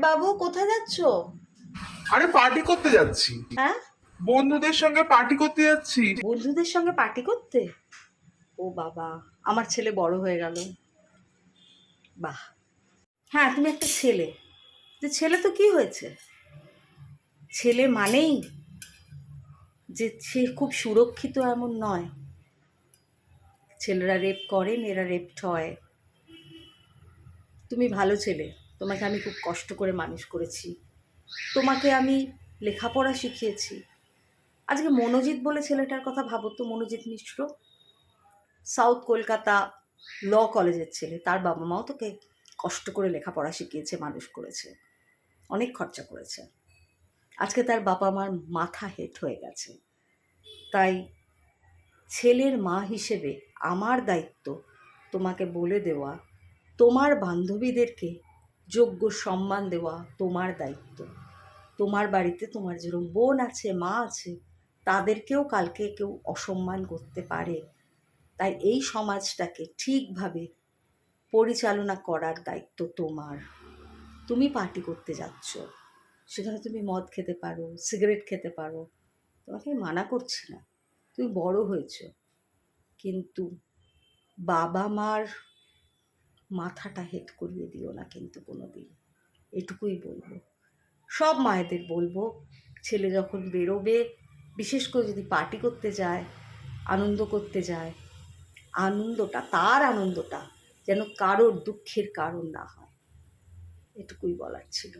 বাবু কোথায় যাচ্ছ? আরে পার্টি করতে যাচ্ছি। হ্যাঁ, বন্ধুদের সঙ্গে পার্টি করতে যাচ্ছি। বন্ধুদের সঙ্গে পার্টি করতে? ও বাবা, আমার ছেলে বড় হয়ে গেল। বাহ। হ্যাঁ, তুমি একটা ছেলে, যে ছেলে তো কি হয়েছে, ছেলে মানেই যে সে খুব সুরক্ষিত এমন নয়। ছেলেরা রেপ করে, মেয়েরা রেপড হয়। তুমি ভালো ছেলে, তোমাকে আমি খুব কষ্ট করে মানুষ করেছি, তোমাকে আমি লেখাপড়া শিখিয়েছি। আজকে মনোজিৎ বলে ছেলেটার কথা ভাবো তো, মনোজিৎ মিশ্র, সাউথ কলকাতা ল কলেজের ছেলে। তার বাবা মাও তোকে কষ্ট করে লেখাপড়া শিখিয়েছে, মানুষ করেছে, অনেক খরচা করেছে। আজকে তার বাবা মার মাথা হেট হয়ে গেছে। তাই ছেলের মা হিসেবে আমার দায়িত্ব তোমাকে বলে দেওয়া, তোমার বান্ধবীদেরকে যোগ্য সম্মান দেওয়া তোমার দায়িত্ব। তোমার বাড়িতে তোমার যেরকম বোন আছে, মা আছে, তাদেরকেও কালকে কেউ অসম্মান করতে পারে। তাই এই সমাজটাকে ঠিকভাবে পরিচালনা করার দায়িত্ব তোমার। তুমি পার্টি করতে যাচ্ছ, সেখানে তুমি মদ খেতে পারো, সিগারেট খেতে পারো, তোমাকে মানা করছি না, তুমি বড় হয়েছো, কিন্তু বাবা মার মাথাটা হেট করিয়ে দিও না কিন্তু কোনো দিন। এটুকুই বলবো, সব মায়েদের বলবো, ছেলে যখন বেরোবে, বিশেষ করে যদি পার্টি করতে যায়, আনন্দ করতে যায়, আনন্দটা, তার আনন্দটা যেন কারোর দুঃখের কারণ না হয়। এটুকুই বলার ছিল।